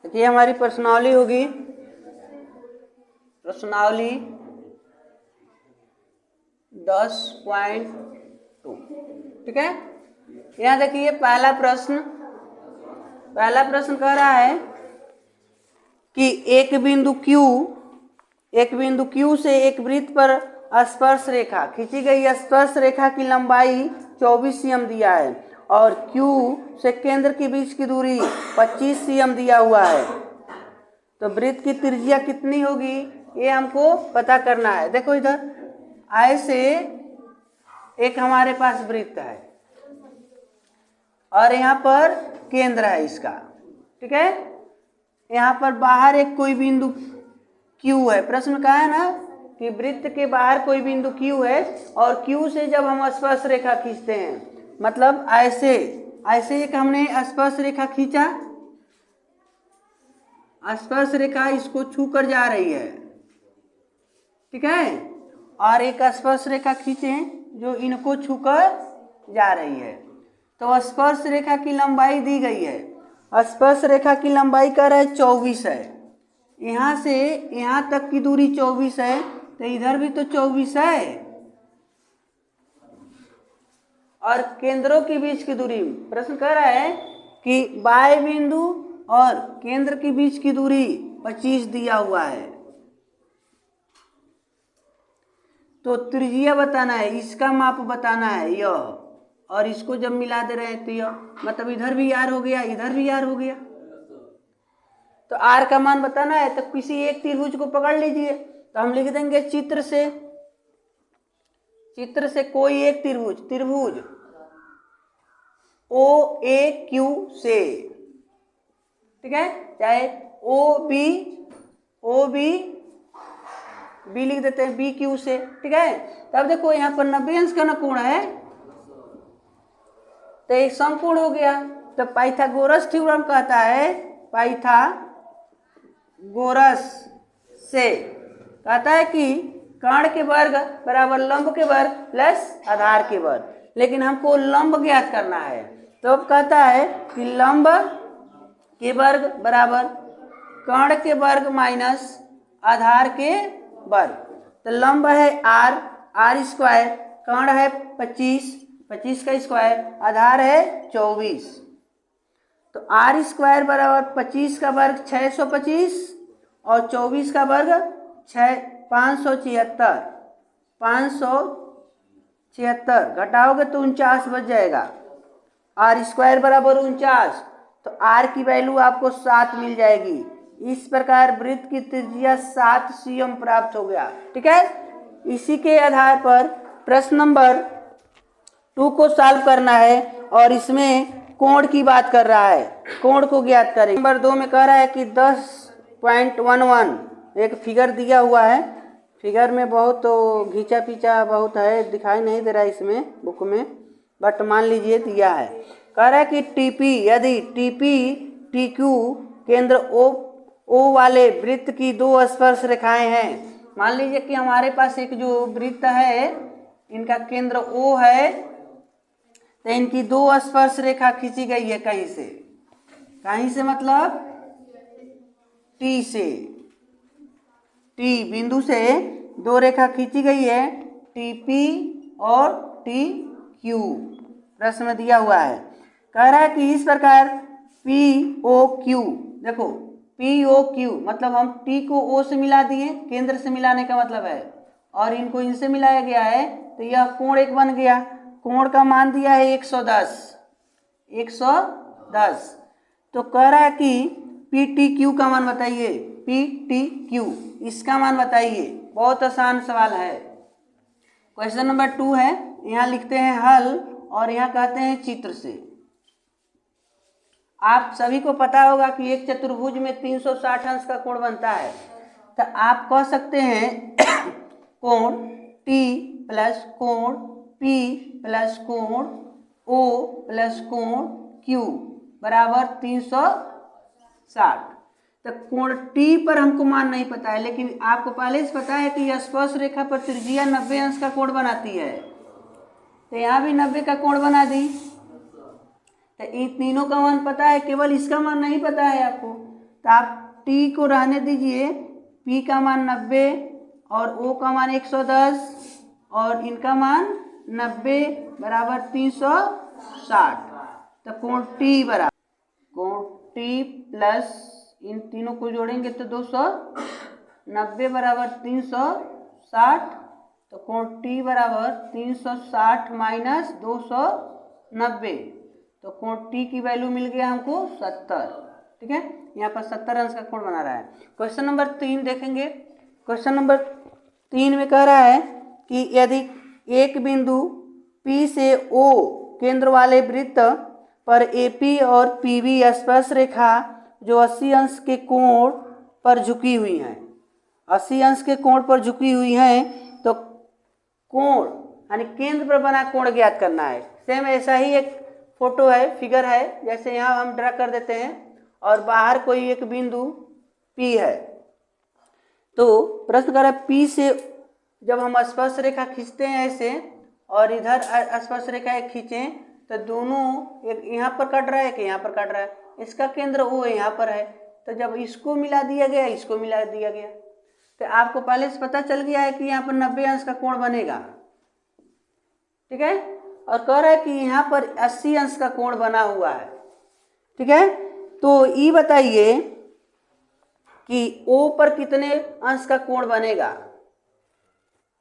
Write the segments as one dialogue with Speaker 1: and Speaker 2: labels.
Speaker 1: देखिए हमारी प्रश्नावली होगी, प्रश्नावली 10.2, ठीक है। यहाँ देखिए पहला प्रश्न कह रहा है कि एक बिंदु Q से एक वृत्त पर स्पर्श रेखा खींची गई। स्पर्श रेखा की लंबाई 24 cm दिया है और Q से केंद्र के बीच की दूरी 25 cm दिया हुआ है। तो वृत्त की त्रिज्या कितनी होगी ये हमको पता करना है। देखो इधर ऐसे एक हमारे पास वृत्त है और यहाँ पर केंद्र है इसका, ठीक है। यहाँ पर बाहर एक कोई बिंदु Q है। प्रश्न कहा है ना कि वृत्त के बाहर कोई बिंदु Q है और Q से जब हम स्पर्श रेखा खींचते हैं, मतलब ऐसे एक हमने स्पर्श रेखा खींचा, स्पर्श रेखा इसको छू कर जा रही है, ठीक है, और एक स्पर्श रेखा खींचे जो इनको छूकर जा रही है। तो स्पर्श रेखा की लंबाई दी गई है। स्पर्श रेखा की लंबाई कर रहा है 24 है। यहाँ से यहाँ तक की दूरी 24 है, तो इधर भी तो 24 है। और केंद्रों के बीच की दूरी, प्रश्न कह रहा है कि बाह्य बिंदु और केंद्र के बीच की दूरी 25 दिया हुआ है। तो त्रिज्या बताना है, इसका माप बताना है यह, और इसको जब मिला दे रहे हैं तो यह, मतलब इधर भी R हो गया, इधर भी R हो गया। तो R का मान बताना है तो किसी एक त्रिभुज को पकड़ लीजिए। तो हम लिख देंगे चित्र से कोई एक त्रिभुज OAQ से, ठीक है, चाहे OB लिख देते हैं BQ से, ठीक है। तब देखो यहाँ पर 90 अंश का ना कोण है तो एक समकोण हो गया। तो पाइथागोरस थ्योरम कहता है, पाइथागोरस से कहता है कि कर्ण के वर्ग बराबर लंब के वर्ग प्लस आधार के वर्ग, लेकिन हमको लंब ज्ञात करना है। तो अब कहता है कि लंब के वर्ग बराबर कर्ण के वर्ग माइनस आधार के वर्ग। तो लंब है R स्क्वायर, कर्ण है 25 का स्क्वायर, आधार है 24। तो R स्क्वायर बराबर 25 का वर्ग 625 और 24 का वर्ग 576 घटाओगे तो 49 बच जाएगा। R स्क्वायर बराबर 49, तो R की वैल्यू आपको 7 मिल जाएगी। इस प्रकार वृत्त की त्रिज्या 7 cm प्राप्त हो गया, ठीक है। इसी के आधार पर प्रश्न नंबर 2 को सॉल्व करना है और इसमें कोण की बात कर रहा है, कोण को ज्ञात करें। नंबर 2 में कह रहा है कि 10.11 एक फिगर दिया हुआ है। फिगर में बहुत तो घिंचा पीछा बहुत है, दिखाई नहीं दे रहा है इसमें बुक में, बट मान लीजिए दिया है। कह रहा है कि यदि TQ केंद्र O वाले वृत्त की 2 स्पर्श रेखाएं हैं। मान लीजिए कि हमारे पास एक जो वृत्त है, इनका केंद्र O है, तो इनकी 2 स्पर्श रेखा खींची गई है कहीं से मतलब T बिंदु से 2 रेखा खींची गई है, TP और TQ प्रश्न में दिया हुआ है। कह रहा है कि इस प्रकार POQ, देखो POQ मतलब हम T को O से मिला दिए, केंद्र से मिलाने का मतलब है, और इनको इनसे मिलाया गया है, तो यह कोण एक बन गया। कोण का मान दिया है 110। तो कह रहा है कि PTQ का मान बताइए, PTQ इसका मान बताइए। बहुत आसान सवाल है। क्वेश्चन नंबर 2 है, यहाँ लिखते हैं हल और यहाँ कहते हैं चित्र से। आप सभी को पता होगा कि एक चतुर्भुज में 360 अंश का कोण बनता है। तो आप कह सकते हैं कोण T प्लस कोण P प्लस कोण O प्लस कोण Q बराबर 360। तो कोण T पर हमको मान नहीं पता है, लेकिन आपको पहले से पता है कि यह स्पर्श रेखा पर त्रिज्या 90 अंश का कोण बनाती है। तो यहाँ भी 90 का कोण बना दी। तो इन तीनों का मान पता है, केवल इसका मान नहीं पता है आपको। तो आप टी को रहने दीजिए, पी का मान 90 और ओ का मान 110 और इनका मान 90 बराबर 360। तो कोण टी बराबर, कोण टी प्लस इन तीनों को जोड़ेंगे तो 290 बराबर 360। तो कोण टी बराबर 360 माइनस 290, तो कोण टी की वैल्यू मिल गया हमको 70। ठीक है, यहाँ पर 70 अंश का कोण बना रहा है। क्वेश्चन नंबर 3 देखेंगे। क्वेश्चन नंबर 3 में कह रहा है कि यदि एक बिंदु P से O केंद्र वाले वृत्त पर AP और PB स्पर्श रेखा जो 80 अंश के कोण पर झुकी हुई हैं, 80 अंश के कोण पर झुकी हुई हैं, तो कोण यानी केंद्र पर बना कोण ज्ञात करना है। सेम ऐसा ही एक फोटो है, फिगर है, जैसे यहाँ हम ड्रा कर देते हैं और बाहर कोई एक बिंदु P है। तो प्रश्न कर रहा है P से जब हम स्पर्श रेखा खींचते हैं ऐसे और इधर स्पर्श रेखा एक खींचें तो दोनों, एक यहाँ पर कट रहा है, एक यहाँ पर कट रहा है, इसका केंद्र O यहाँ पर है। तो जब इसको मिला दिया गया, इसको मिला दिया गया, तो आपको पहले से पता चल गया है कि यहाँ पर 90 अंश का कोण बनेगा। ठीक है, और कह रहा है कि यहाँ पर 80 अंश का कोण बना हुआ है। ठीक है, तो ये बताइए कि O पर कितने अंश का कोण बनेगा,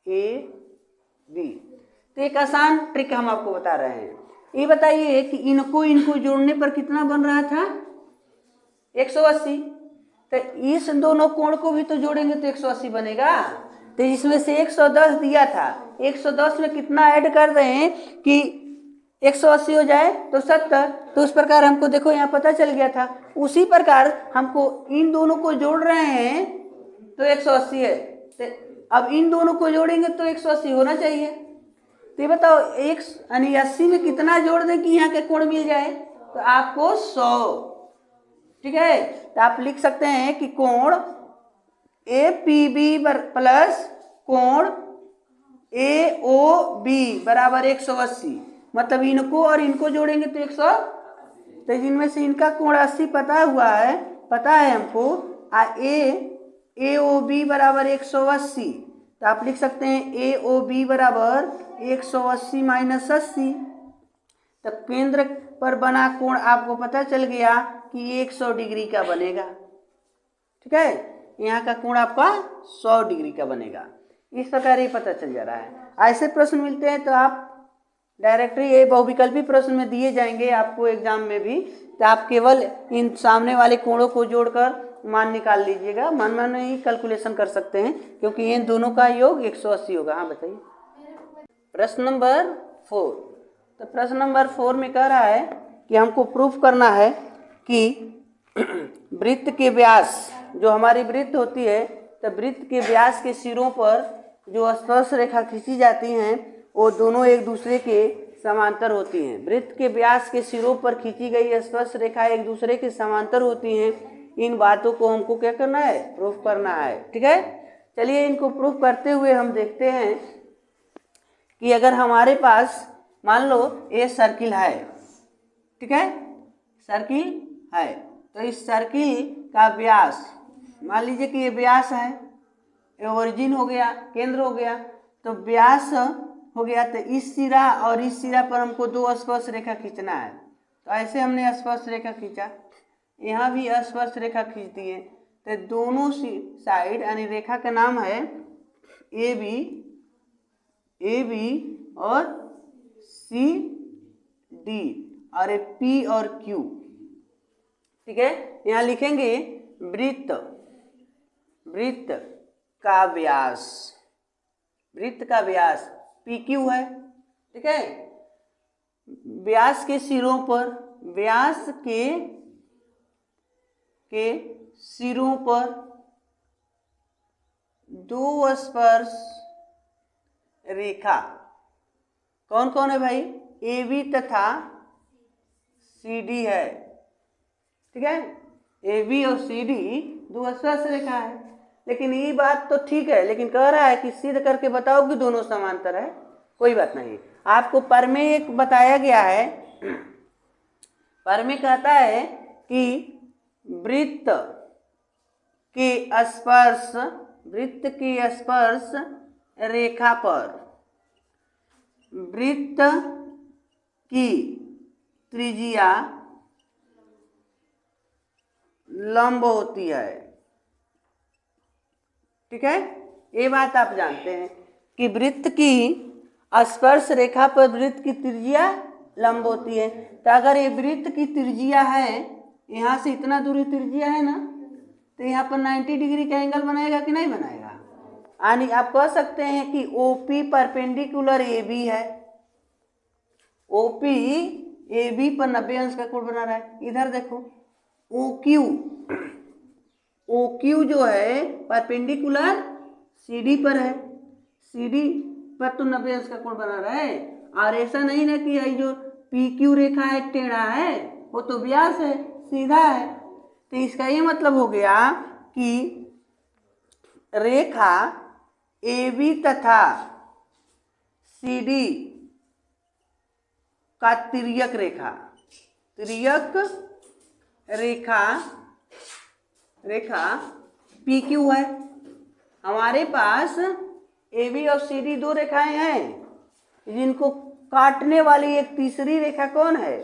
Speaker 1: A B। तो एक आसान ट्रिक हम आपको बता रहे हैं। ये बताइए कि इनको जोड़ने पर कितना बन रहा था, 180। तो इस दोनों कोण को भी तो जोड़ेंगे तो 180 बनेगा। तो इसमें से 110 दिया था, 110 में कितना ऐड कर रहे हैं कि 180 हो जाए तो 70। तो उस प्रकार हमको देखो यहाँ पता चल गया था। उसी प्रकार हमको इन दोनों को जोड़ रहे हैं तो 180 है, तो अब इन दोनों को जोड़ेंगे तो 180 होना चाहिए। तो ये बताओ एक यानी 80 में कितना जोड़ दें कि यहाँ के कोण मिल जाए, तो आपको 100। ठीक है, तो आप लिख सकते हैं कि कोण APB प्लस कोण AOB बराबर 180। मतलब इनको और इनको जोड़ेंगे तो 100। तो इनमें से इनका कोण 80 पता है हमको, AOB बराबर 180। तो आप लिख सकते हैं AOB बराबर 180 माइनस 80। तो केंद्र पर बना कोण आपको पता चल गया कि 100 डिग्री का बनेगा। ठीक है, यहाँ का कोण आपका 100 डिग्री का बनेगा। इस प्रकार ये पता चल जा रहा है। ऐसे प्रश्न मिलते हैं तो आप डायरेक्टली ये बहुविकल्पी प्रश्न में दिए जाएंगे आपको एग्जाम में भी। तो आप केवल इन सामने वाले कोणों को जोड़कर मान निकाल लीजिएगा, मन में ही कैलकुलेशन कर सकते हैं क्योंकि इन दोनों का योग 180 होगा। हाँ बताइए। प्रश्न नंबर 4। तो प्रश्न नंबर 4 में कह रहा है कि हमको प्रूफ करना है कि वृत्त के व्यास, जो हमारी वृत्त होती है, तो वृत्त के व्यास के सिरों पर जो स्पर्श रेखा खींची जाती हैं वो दोनों एक दूसरे के समांतर होती हैं। वृत्त के व्यास के सिरों पर खींची गई स्पर्श रेखा एक दूसरे के समांतर होती हैं। इन बातों को हमको क्या करना है, प्रूफ करना है। ठीक है, चलिए इनको प्रूफ करते हुए हम देखते हैं कि अगर हमारे पास मान लो ये सर्किल है, ठीक है, सर्किल है, तो इस सर्किल का व्यास मान लीजिए कि ये व्यास है, ये ओरिजिन हो गया, केंद्र हो गया, तो व्यास हो गया। तो इस सिरा और इस सिरा पर हमको दो स्पर्श रेखा खींचना है। तो ऐसे हमने स्पर्श रेखा खींचा, यहाँ भी स्पर्श रेखा खींच दिए। तो दोनों साइड यानी रेखा का नाम है ए बी और सी डी और ए पी और क्यू। ठीक है, यहाँ लिखेंगे वृत्त का व्यास, वृत्त का व्यास पी क्यू है। ठीक है, व्यास के सिरों पर, व्यास के सिरों पर दो स्पर्श रेखा कौन कौन है भाई, ए बी तथा सी डी है। ठीक है, ए बी और सी डी दो स्पर्श रेखा है। लेकिन ये बात तो ठीक है, लेकिन कह रहा है कि सिद्ध करके बताओ कि दोनों समांतर है। कोई बात नहीं, आपको परमे एक बताया गया है। परमे कहता है कि वृत्त के स्पर्श वृत्त के स्पर्श रेखा पर वृत्त की त्रिज्या लंब होती है। ठीक है, ये बात आप जानते हैं कि वृत्त की स्पर्श रेखा पर वृत्त की त्रिज्या लंब होती है। तो अगर ये वृत्त की त्रिज्या है, यहाँ से इतना दूरी त्रिज्या है ना, तो यहाँ पर 90 डिग्री का एंगल बनाएगा कि नहीं बनाएगा। यानी आप कह सकते हैं कि OP परपेंडिकुलर AB है, OP AB पर 90 अंश का कोण बना रहा है। इधर देखो OQ जो है परपेंडिकुलर CD पर है, CD पर तो 90 अंश का कोण बना रहा है। और ऐसा नहीं ना कि जो PQ रेखा है टेढ़ा है, वो तो व्यास है, सीधा है। तो इसका ये मतलब हो गया कि रेखा AB तथा CD का तिर्यक रेखा PQ है। हमारे पास AB और CD दो रेखाएं हैं, जिनको काटने वाली एक तीसरी रेखा कौन है,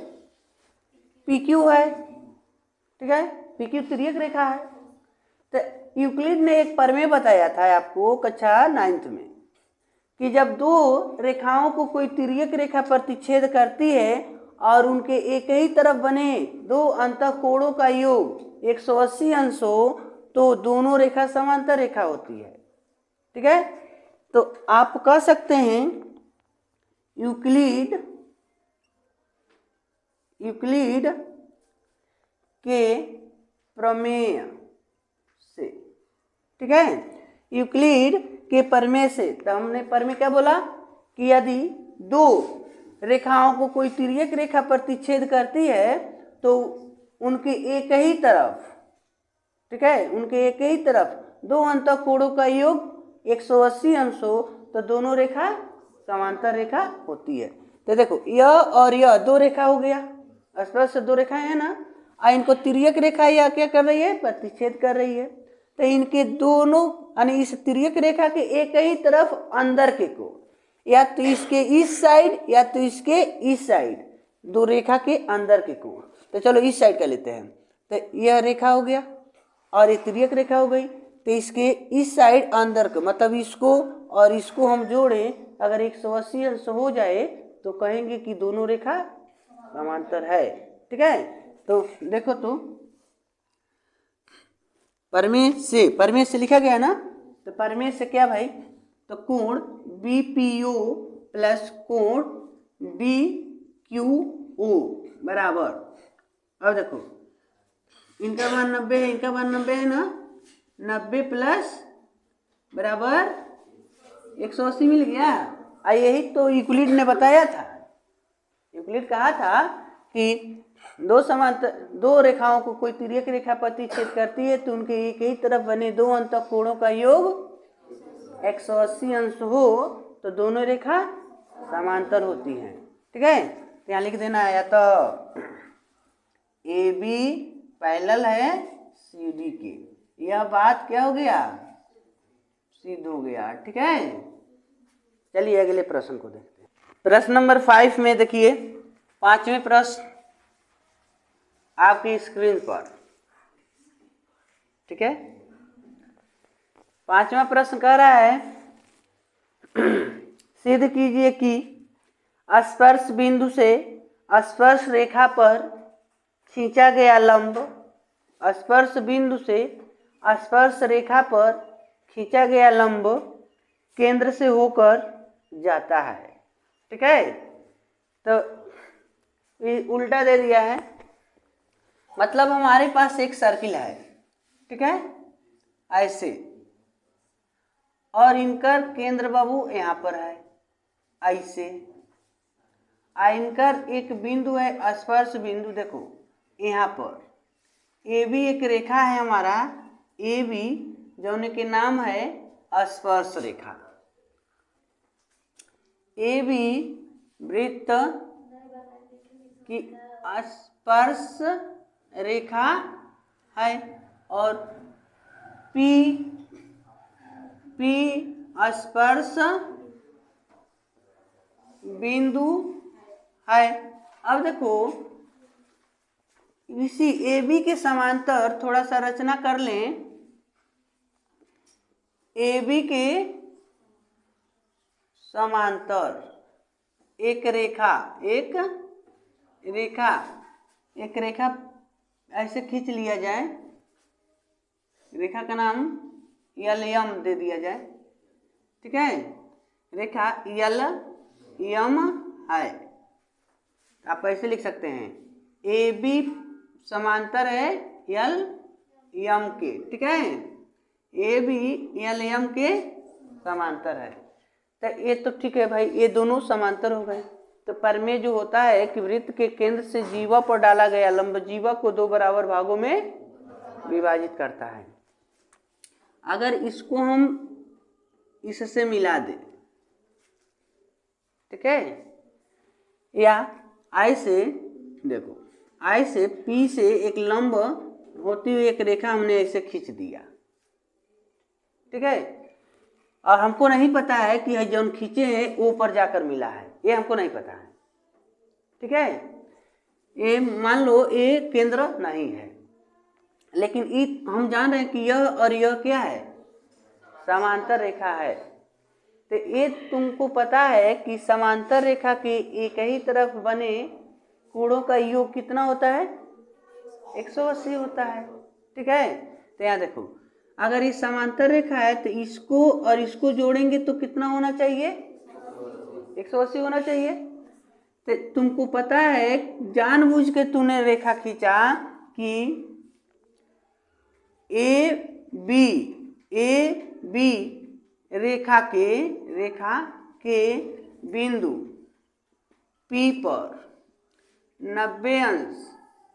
Speaker 1: PQ है। ठीक है, PQ तिर्यक रेखा है। तो यूक्लिड ने एक प्रमेय बताया था आपको कक्षा 9th में कि जब दो रेखाओं को कोई तिर्यक रेखा प्रतिच्छेद करती है और उनके एक ही तरफ बने दो अंतःकोणों का योग 180 अंश हो, तो दोनों रेखा समांतर रेखा होती है। ठीक है, तो आप कह सकते हैं यूक्लिड के प्रमेय से। ठीक है, यूक्लिड के प्रमेय से, तो हमने प्रमेय क्या बोला कि यदि दो रेखाओं को कोई तिर्यक रेखा प्रतिच्छेद करती है तो उनके एक ही तरफ, ठीक है, उनके एक ही तरफ दो अंतःकोणों का योग 180 अंश हो, तो दोनों रेखा समांतर रेखा होती है। तो देखो यह और यह दो रेखा हो गया, स्पर्श दो रेखाएं है ना, और इनको तिर्यक रेखा या क्या कर रही है, प्रतिच्छेद कर रही है। तो इनके दोनों यानी इस तिर्यक रेखा के एक ही तरफ अंदर के कोण, या तो इसके इस साइड या तो इसके इस साइड, दो रेखा के अंदर के कोण। तो चलो इस साइड का लेते हैं, तो यह रेखा हो गया और ये तिर्यक रेखा हो गई। तो इसके इस साइड अंदर का मतलब इसको और इसको हम जोड़ें, अगर 180 अंश हो जाए तो कहेंगे कि दोनों रेखा समांतर है। ठीक है, तो देखो तो प्रमेय से लिखा गया ना, तो प्रमेय से क्या भाई, तो कोण BPO प्लस कोण BQO बराबर, अब देखो इनका मान 90 है, इनका मान 90 है ना, 90 प्लस बराबर 180 मिल गया। यही तो यूक्लिड ने बताया था, यूक्लिड कहा था कि दो रेखाओं को कोई तिर्यक रेखा प्रतिच्छेद करती है तो उनके एक ही तरफ बने दो अंतःकोणों का योग 180 अंश हो, तो दोनों रेखा समांतर होती हैं। ठीक है, तो यहाँ लिख देना है, या तो AB पैरेलल है CD के, यह बात क्या हो गया, सिद्ध हो गया। ठीक है, चलिए अगले प्रश्न को देखते हैं। प्रश्न नंबर 5 में देखिए, पांचवें प्रश्न आपकी स्क्रीन पर। ठीक है, पांचवा प्रश्न कह रहा है सिद्ध कीजिए कि स्पर्श बिंदु से स्पर्श रेखा पर खींचा गया लंब स्पर्श बिंदु से स्पर्श रेखा पर खींचा गया लंब केंद्र से होकर जाता है। ठीक है, तो ये उल्टा दे दिया है, मतलब हमारे पास एक सर्किल है, ठीक है, ऐसे, और इनका केंद्र बाबू यहाँ पर है ऐसे, इनकर एक बिंदु है स्पर्श बिंदु, देखो यहाँ पर AB एक रेखा है हमारा, AB जौने के नाम है स्पर्श रेखा। AB वृत्त की स्पर्श रेखा है और पी स्पर्श बिंदु है। अब देखो इसी ए बी के समांतर थोड़ा सा रचना कर लें। ए बी के समांतर एक रेखा ऐसे खींच लिया जाए। रेखा का नाम यल यम दे दिया जाए, ठीक है। रेखा यल यम है, आप ऐसे लिख सकते हैं, ए बी समांतर है यल यम के, ठीक है। ए बी यल यम के समांतर है, तो ये तो ठीक है भाई, ये दोनों समांतर हो गए। तो प्रमेय जो होता है कि वृत्त के केंद्र से जीवा पर डाला गया लंब जीवा को दो बराबर भागों में विभाजित करता है। अगर इसको हम इससे मिला दें, ठीक है, या आई से देखो, आई से पी से एक लंब होती हुई एक रेखा हमने ऐसे खींच दिया, ठीक है। और हमको नहीं पता है कि यह जो खींचे हैं वो पर जाकर मिला है, ये हमको नहीं पता है, ठीक है। ये मान लो ये केंद्र नहीं है, लेकिन हम जान रहे हैं कि यह और यह क्या है, समांतर रेखा है। तो ये तुमको पता है कि समांतर रेखा के एक ही तरफ बने कोणों का योग कितना होता है, 180 होता है, ठीक है। तो यहाँ देखो, अगर ये समांतर रेखा है तो इसको और इसको जोड़ेंगे तो कितना होना चाहिए, 180 होना चाहिए। तो तुमको पता है जानबूझ के तूने रेखा खींचा कि ए बी रेखा के बिंदु P पर 90 अंश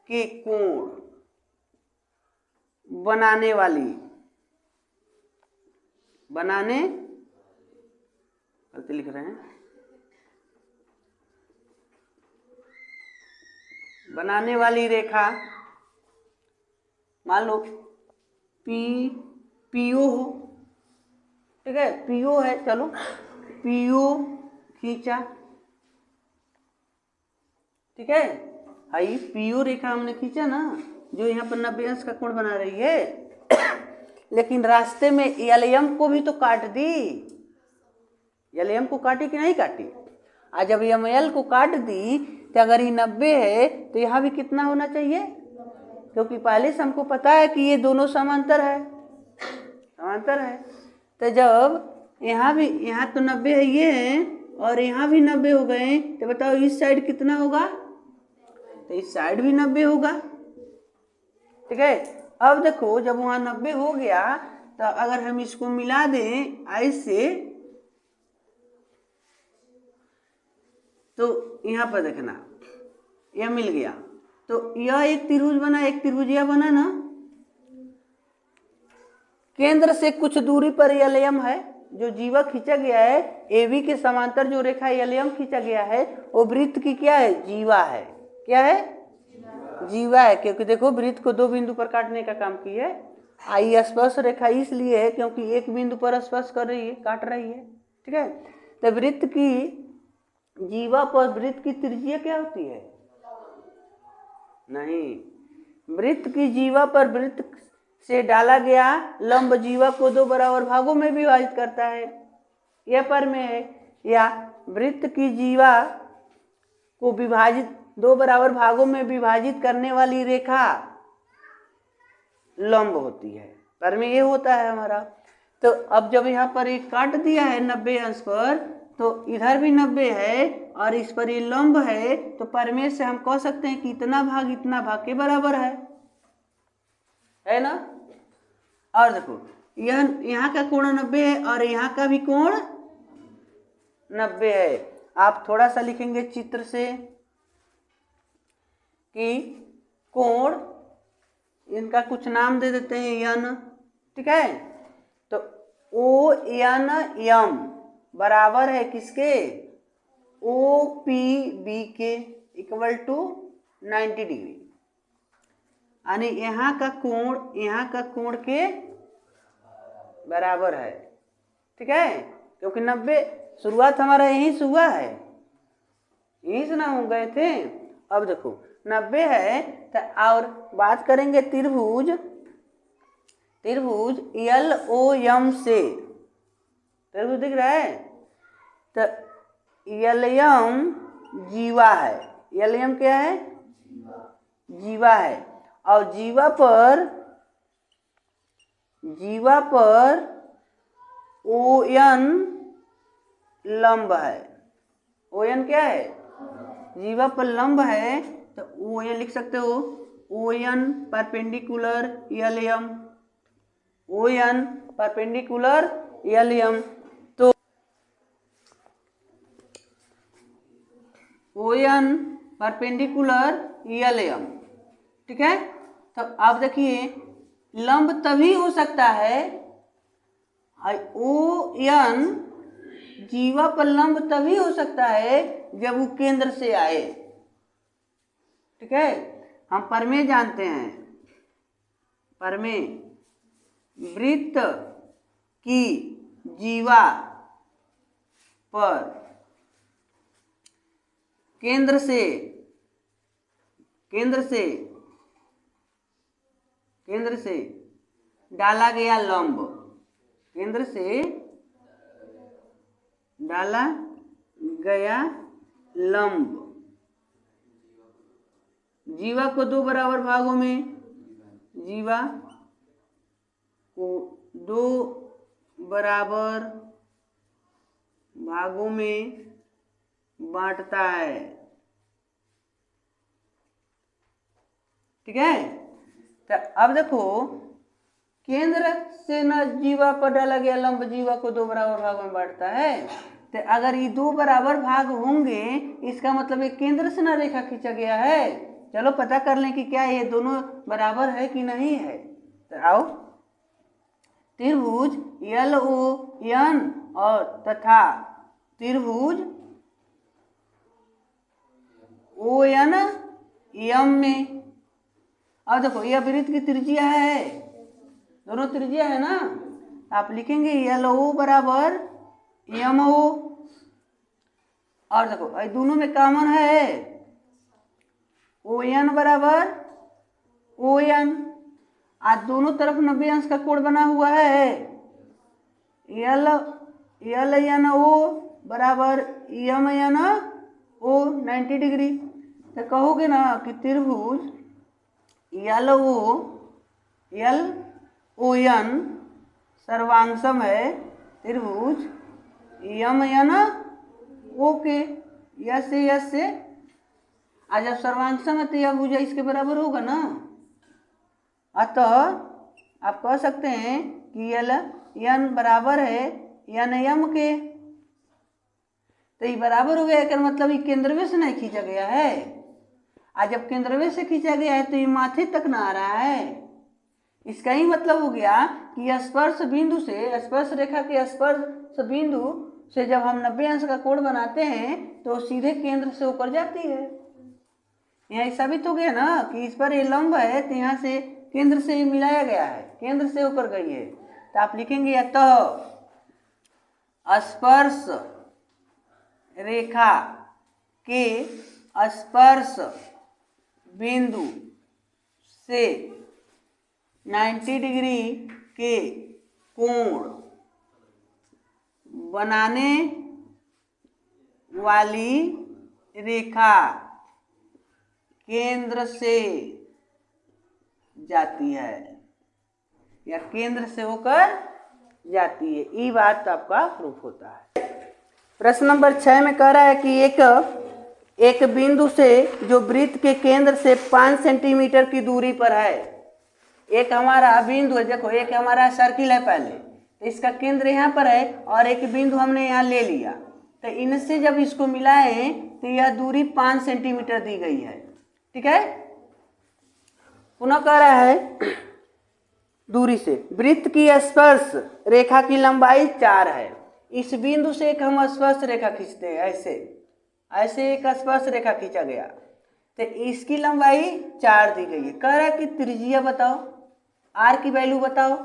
Speaker 1: के कोण बनाने गलती लिख रहे हैं, बनाने वाली रेखा, मान लो पीओ हो, ठीक है, पीओ है, चलो पीओ खींचा, ठीक है। आई पीओ रेखा हमने खींचा ना, जो यहाँ पर 90 अंश का कोण बना रही है। लेकिन रास्ते में एलएम को भी तो काट दी, एलएम को काटी कि नहीं काटी। आज जब एल को काट दी तो अगर ये 90 है तो यहाँ भी कितना होना चाहिए, क्योंकि पहले से हमको पता है कि ये दोनों समांतर है। तो जब यहाँ तो 90 है ये है और यहाँ भी 90 हो गए, तो बताओ इस साइड कितना होगा, तो इस साइड भी 90 होगा, ठीक है। अब देखो जब वहाँ 90 हो गया तो अगर हम इसको मिला दें आई से, तो यहाँ पर देखना यह मिल गया, तो यह एक त्रिभुज बना, एक त्रिभुज यह बना ना। केंद्र से कुछ दूरी पर एलएम है, जो जीवा खींचा गया है, एबी के समांतर जो रेखा एलएम खींचा गया है वो वृत्त की क्या है, जीवा है। क्या है, जीवा है, क्योंकि देखो वृत्त को दो बिंदु पर काटने का काम की है। आई स्पर्श रेखा इसलिए है क्योंकि एक बिंदु पर स्पर्श कर रही है, काट रही है, ठीक है। तो वृत्त की जीवा पर वृत्त की त्रिज्या क्या होती है, नहीं, वृत्त की जीवा पर वृत्त से डाला गया लंब जीवा को दो बराबर भागों में विभाजित करता है, यह प्रमेय है। या वृत्त की जीवा को विभाजित दो बराबर भागों में विभाजित करने वाली रेखा लंब होती है, प्रमेय ये होता है हमारा। तो अब जब यहाँ पर एक काट दिया है 90 अंश पर, तो इधर भी 90 है और इस पर ये लंब है, तो प्रमेय से हम कह सकते हैं कि इतना भाग के बराबर है ना। और देखो यह यहाँ का कोण 90 है और यहाँ का भी कोण 90 है। आप थोड़ा सा लिखेंगे चित्र से कि कोण, इनका कुछ नाम दे देते हैं यन, ठीक है। तो ओ यन यम बराबर है किसके, ओ पी बी के इक्वल टू 90 डिग्री, यानी यहाँ का कोण के बराबर है। ठीक है, क्योंकि 90 शुरुआत हमारा यहीं से हुआ है, यहीं से ना हो गए थे। अब देखो 90 है तो और बात करेंगे त्रिभुज LOM से। त्रिभुज दिख रहा है, तो LM जीवा है। LM क्या है? जीवा है। और जीवा पर ON लंब है। ON क्या है? जीवा पर लंब है, तो ON लिख सकते हो, ON perpendicular LM, ON perpendicular LM। तो ON परपेंडिकुलर LM। ठीक है, तो आप देखिए लंब तभी हो सकता है, ON जीवा पर लंब तभी हो सकता है जब वो केंद्र से आए। ठीक है, हम प्रमेय जानते हैं, प्रमेय वृत्त की जीवा पर केंद्र से डाला गया लंब, केंद्र से डाला गया लंब जीवा को दो बराबर भागों में, जीवा को दो बराबर भागों में बांटता है। ठीक है, तो अब देखो केंद्र से न जीवा पर डाला गया लंब जीवा को दो बराबर भागों में बांटता है। तो अगर ये दो बराबर भाग होंगे, इसका मतलब ये केंद्र से न रेखा खींचा गया है। चलो पता कर लें कि क्या ये दोनों बराबर है कि नहीं है। तो आओ, त्रिभुज LON और तथा त्रिभुज ONM में, अब देखो यह वृत्त की त्रिज्या है, दोनों त्रिज्या है ना, आप लिखेंगे LO बराबर MO। और देखो ये दोनों में कॉमन है, ON बराबर ON, आज दोनों तरफ 90 अंश का कोण बना हुआ है। LNO बराबर MNO 90 डिग्री। तो कहोगे ना कि त्रिभुज LON सर्वांगसम है त्रिभुज MNO के। यस से आज जब सर्वांगसम है तो यह भुजा इसके बराबर होगा ना। अतः आप कह सकते हैं कि LN बराबर है NM के। तो ये बराबर हो गया, इसका मतलब ये केंद्रवे से नहीं खींचा गया है। आज जब केंद्रवे से खींचा गया है तो ये माथे तक ना आ रहा है। इसका ही मतलब हो गया कि स्पर्श बिंदु से, स्पर्श रेखा के स्पर्श बिंदु से जब हम 90 अंश का कोण बनाते हैं तो सीधे केंद्र से ऊपर जाती है। यहाँ साबित हो गया ना कि इस पर ये लंब है, तो यहाँ से केंद्र से मिलाया गया है, केंद्र से ऊपर गई है। तो आप लिखेंगे अतः स्पर्श रेखा के स्पर्श बिंदु से 90 डिग्री के कोण बनाने वाली रेखा केंद्र से जाती है या केंद्र से होकर जाती है। ये बात आपका प्रूफ होता है। प्रश्न नंबर 6 में कह रहा है कि एक बिंदु से जो वृत्त के केंद्र से 5 सेंटीमीटर की दूरी पर है, एक हमारा बिंदु है, देखो एक हमारा सर्किल है पहले, तो इसका केंद्र यहाँ पर है और एक बिंदु हमने यहाँ ले लिया, तो इनसे जब इसको मिलाएं तो यह दूरी 5 सेंटीमीटर दी गई है। ठीक है, पुनः कह रहा है दूरी से वृत्त की स्पर्श रेखा की लंबाई 4 है। इस बिंदु से एक हम स्पर्श रेखा खींचते हैं, ऐसे एक स्पर्श रेखा खींचा गया, तो इसकी लंबाई 4 दी गई है। कह रहा है कि त्रिज्या बताओ, R की वैल्यू बताओ।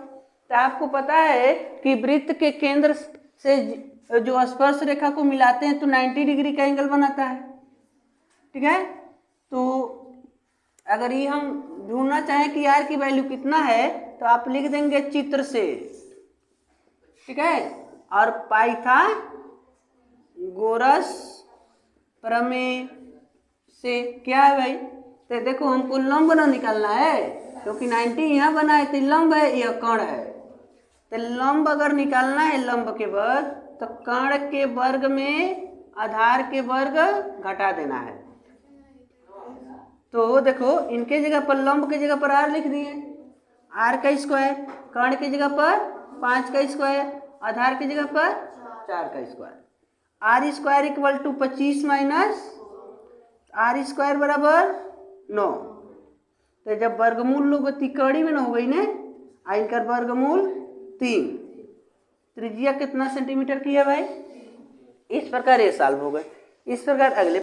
Speaker 1: तो आपको पता है कि वृत्त के केंद्र से जो स्पर्श रेखा को मिलाते हैं तो 90 डिग्री का एंगल बनाता है। ठीक है, तो अगर ये हम ढूंढना चाहें कि आर की वैल्यू कितना है तो आप लिख देंगे चित्र से। ठीक है, और पाइथागोरस प्रमेय से क्या है भाई, तो देखो हमको लंब ना निकालना है क्योंकि 90 यहाँ बना है तो लंब है, यह कर्ण है। तो लंब अगर निकालना है लंब के वर्ग तो कर्ण के वर्ग में आधार के वर्ग घटा देना है। तो देखो इनके जगह पर लंब के जगह पर आर लिख दिए, आर का स्क्वायर, कर्ण की जगह पर 5 का स्क्वायर, आधार की जगह पर 4 का square. R square equal to 25 minus R square बराबर 9। तो जब वर्गमूल लोग तिकड़ी में न हो गई ने, इनका वर्गमूल 3। त्रिज्या कितना सेंटीमीटर की है भाई, इस प्रकार ये सॉल्व हो गए। इस प्रकार अगले